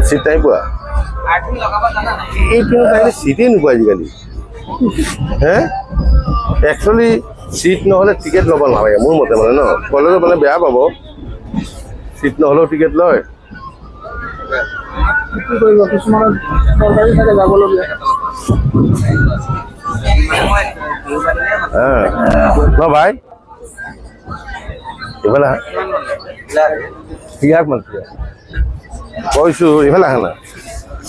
Seat নাই পোৱা এইটো চিটেই নোপোৱা আজিকালি হে একচুৱেলি চিট নহ'লে টিকেট ল'ব নালাগে মোৰ মতে মানে ন কলেজত মানে বেয়া পাব চিট নহ'লেও টিকেট লয় কিছুমানৰ চৰকাৰী থাকে যাবলগীয়া ন ভাই ইফালে ইয়াক মাতি কৈছো ইফালে আহা না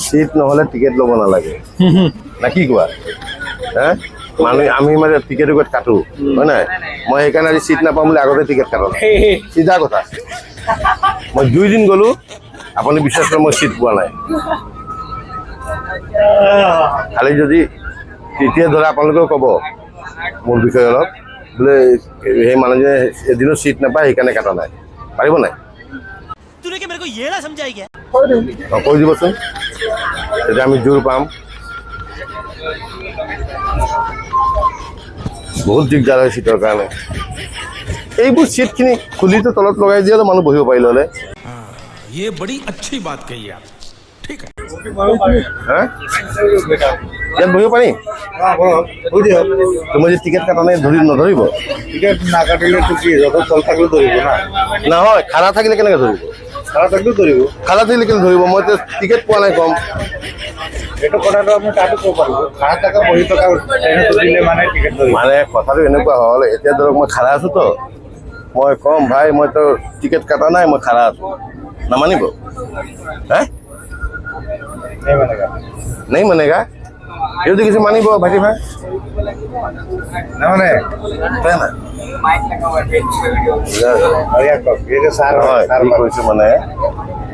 চিট নহ'লে টিকেট ল'ব নালাগে না কি কোৱা হে মানুহ আমি মানে টিকেট কাটো হয় নাই মই সেইকাৰণে আজি চিট নাপাম বুলি আগতে টিকেট কাটো চিধা কথা মই 2 দিন গ'লো আপুনি বিশ্বাস কৰে মই চিট পোৱা নাই খালি যদি তেতিয়া ধৰা আপোনালোকেও ক'ব মোৰ বিষয়ে অলপ বোলে সেই মানুহজনে এদিনো চিট নাপায় সেইকাৰণে কাটা নাই পাৰিব নাই तूने क्या मेरे को ये ना समझाई क्या কৈ দিবচোন তেতিয়া আমি জোৰ পাম বহুত দিগদাৰ হয় চিটৰ কাৰণে এইবোৰ চিটখিনি খুলিটো তলত লগাই দিলে মানুহ বহিব পাৰিলে হ'লে ये बड़ी अच्छी बात कही आप ठीक है হা ইয়াত বহিব পাৰি তুমি যে টিকেট কাটা নাই নধৰিব টিকেট নাকাটিলে কি যত তল থাকিলে ধৰিব না নহয় খানা থাকিলে কেনেকৈ ধৰিব খানা থাকিলেও ধৰিব খানা থাকিলে কেনেকৈ ধৰিব মই টিকেট পোৱা নাই কম এইটো কথাটো আমি তাতো ক'ব পাৰিব খানা থকা বহি থকা দিলে মানে টিকেট ধৰিব মানে কথাটো এনেকুৱা হ'ল এতিয়া ধৰক মই খাৰা আছো তো মই কম ভাই মই তো টিকেট কাটা নাই মই খাৰা আছো নামানিব হে नहीं मानेगा ये तो किसी मानी भाजी भाई না মানে ना মানে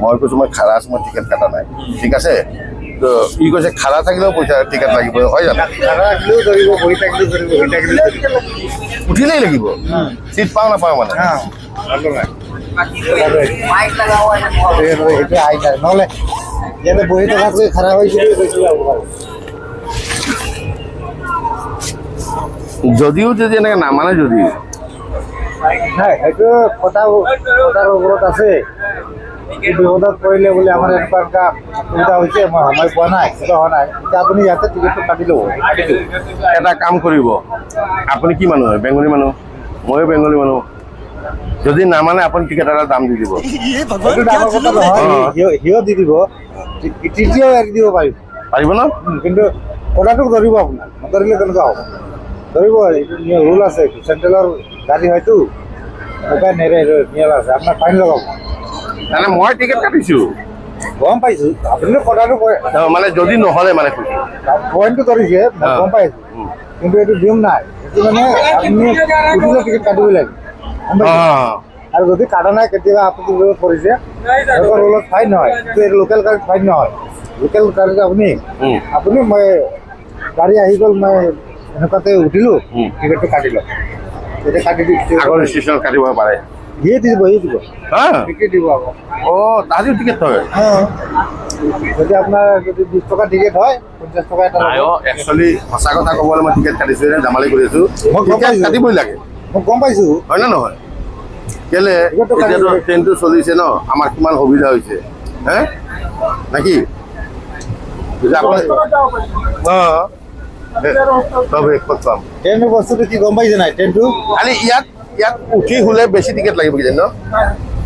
মই কৈছো মই খাৰা আছো মই টিকেট কাটা নাই ঠিক আছে তো ই কৈছে খাৰা থাকিলেও পইচা টিকেট লাগিব হয় জানো খানা থাকিলেও ধৰিব বহি থাকিলেও ধৰিব বহি থাকিলেও উঠিলেই লাগিব চিট পাওঁ নাপাওঁ মানে এইটো আহি যায় নহ'লে ইয়াতে বহি থকাতকৈ খাৰাপ হৈছে যদিও যদি এনেকৈ নামানে যদি নাই সেইটো কথাৰ ওপৰত আছে বিপদত পৰিলে বোলে আমাৰ এনেকুৱা অসুবিধা হৈছে মই সময় পোৱা নাই সেইটো হোৱা নাই এতিয়া আপুনি ইয়াতে টিকেটটো কাটি ল'ব এটা কাম কৰিব আপুনি কি মানুহ হয় বেংগলী মানুহ ময়ো বেংগলী মানুহ যদি নামানে আপুনি টিকেট এটা দাম দি দিব সেইটো ডাঙৰ কথা নহয় সিও দি দিব তৃতীয় এৰি দিব পাৰিব ন কিন্তু কথাটোক ধৰিব আপোনাৰ নধৰিলে কেনেকুৱা হ'ব ধৰিব এইটো ৰুল আছে চেণ্ট্ৰেলৰ গাড়ী হয়তো উপায় নেৰে নিয়ম আছে আপোনাৰ ফাইন লগাব মানে মই টিকেট কাটিছোঁ গম পাইছোঁ আপুনি কথাটো মানে যদি নহ'লে মানে পইণ্টটো ধৰিছে গম পাইছোঁ কিন্তু এইটো নিয়ম নাই এইটো মানে আপুনি উঠিলে টিকেট কাটিবই লাগে আৰু যদি কাটা নাই কেতিয়াবা আপুনি ৰুলত পৰিছে সিহঁতৰ ৰুলত ফাইন নহয় কিন্তু এইটো লোকেল গাড়ীত ফাইন নহয় লোকেল গাড়ীত আপুনি মই গাড়ী আহি গ'ল মই এনেকুৱাতে উঠিলোঁ টিকেটটো কাটি লওঁ তেতিয়া কাটি দি আগৰ ষ্টেচনত কাটিব পাৰে দিয়ে দিব টিকেট দিব আকৌ অঁ তাহাঁতিও টিকেট থয় যদি আপোনাৰ যদি 20 টকা টিকেট হয় 50 টকা এটা একচুৱেলি সঁচা কথা ক'বলৈ মই টিকেট কাটিছোঁ ধেমালি কৰি আছোঁ কাটিবই লাগে মই গম পাইছোঁ হয় নে নহয় কেলে এতিয়াতো ট্ৰেইনটো চলিছে ন আমাৰ কিমান সুবিধা হৈছে হে নাকি অঁ ট্ৰেইনৰ বস্তুটো কি গম পাইছে নাই ট্ৰেইনটো খালি ইয়াত উঠি শুলে বেছি টিকেট লাগিব কিজানি ন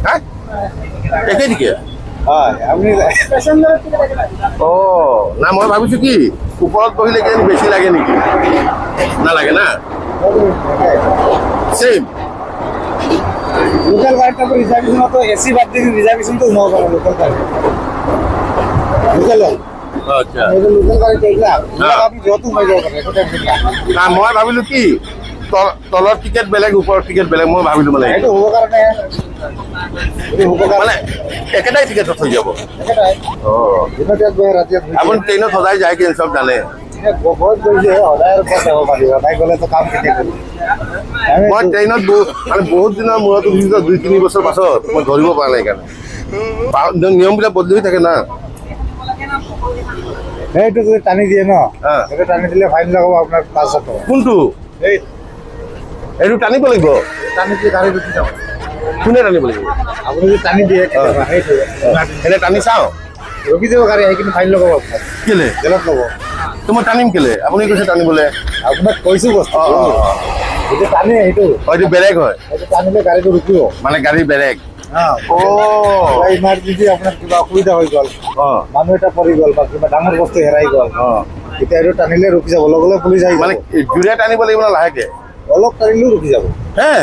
হা একেই টিকেট হয় আপুনি অঁ না মই ভাবিছোঁ কি ওপৰত বহিলে কিজানি বেছি লাগে নেকি নালাগে না ছেইম লোকেল গাড়ীটা রিজার্ভেশনতো এসি বাদ দিয়ে রিজার্ভেশন তো সোমাব পারে লোকেল গাড়ি লোকেল আচ্ছা এই লোকেল গাড়ি চাইলা আপনি যত হয়ে যাব পারে এটা টেনশন না মই ভাবিলোঁ কি তলৰ টিকেট বেলেগ ওপৰৰ টিকেট বেলেগ মই ভাবিলোঁ মানে এইটো হ'ব কাৰণে মানে একেটাই টিকেটত হৈ যাব একেটাই অঁ দিনতে গৈ ৰাতিত আপুনি ট্ৰেইনত সদায় যায় কিন্তু চব জানে বহুত গৈছে সদায়ৰ পৰা যাব পাৰিব সদায় গ'লে তো কাম কেতিয়া কৰিম মই ট্ৰেইনত মানে বহুত দিনৰ মূৰত উঠিছোঁ 2-3 বছৰ পাছত মই ধৰিব পৰা নাই সেইকাৰণে নিয়মবিলাক বদলি হৈ থাকে না এইটো যদি টানি দিয়ে ন সেইটো টানি দিলে ফাইন লগাব আপোনাৰ 500 টকা কোনটো এইটো টানিব লাগিব টানি দিয়ে গাড়ী উঠি যাব কোনে টানিব লাগিব আপুনি যদি টানি দিয়ে কেতিয়াবা সেইটো এনে টানি চাওঁ ৰখি যাব গাড়ী আহি কিন্তু ফাইন লগাব আপোনাক কেলে জেলত ল'ব তো মই টানিম কেলে আপুনি কৈছে টানিবলৈ আপোনাক কৈছো বস্তু যদি টানে সেইটো হয়তো বেলেগ হয় সেইটো টানিলে গাড়ীটো ৰখিব মানে গাড়ী বেলেগ ইমাৰ্জেঞ্চি আপোনাৰ কিবা অসুবিধা হৈ গ'ল অঁ মানুহ এটা পৰি গ'ল বা কিবা ডাঙৰ বস্তু হেৰাই গ'ল অঁ তেতিয়া এইটো টানিলে ৰখি যাব লগে লগে পুলিচ আহি মানে যাব জোৰে টানিব লাগিব না লাহেকে অলপ টানিলেও ৰখি যাব হে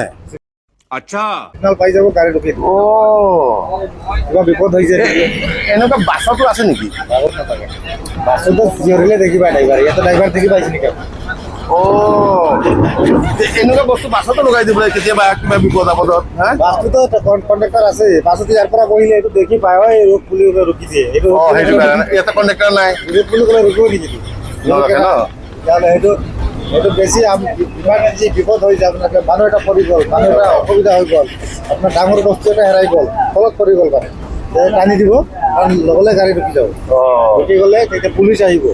अच्छा চিগনেল পাই যাব গাড়ী ৰখি দিব অ' কিবা বিপদ হৈছে এনেকুৱা বাছতো আছে নেকি বাছতো চিঞৰিলে দেখিবা ড্ৰাইভাৰ ইয়াতে ড্ৰাইভাৰ দেখি পাইছে নেকি আপুনি? এনেকুৱা বস্তু বাছতো লগাই দিব লাগে কেতিয়াবা কিবা বিপদ আপদত হা বাছটোতো কণ্ডাক্টৰ আছে বাছতো ইয়াৰ পৰা বহিলে এইটো দেখি পায় হয় ৰোড বুলি ৰখি দিয়ে এইটো অঁ সেইটো কাৰণে ইয়াতে কণ্ডাক্টৰ নাই ৰোড বুলি ক'লে ৰখিব নেকি নৰখে ন তেতিয়াহ'লে সেইটো বেছি ইমাৰ্জেঞ্চি বিপদ হৈ যায় আপোনাক মানুহ এটা পৰি গ'ল মানুহ এটা অসুবিধা হৈ গ'ল আপোনাৰ ডাঙৰ বস্তু এটা হেৰাই গ'ল তলত পৰি গ'ল মানে টানি দিব কাৰণ লগে লগে গাড়ী ৰখি যাব অঁ ৰখি গ'লে তেতিয়া পুলিচ আহিব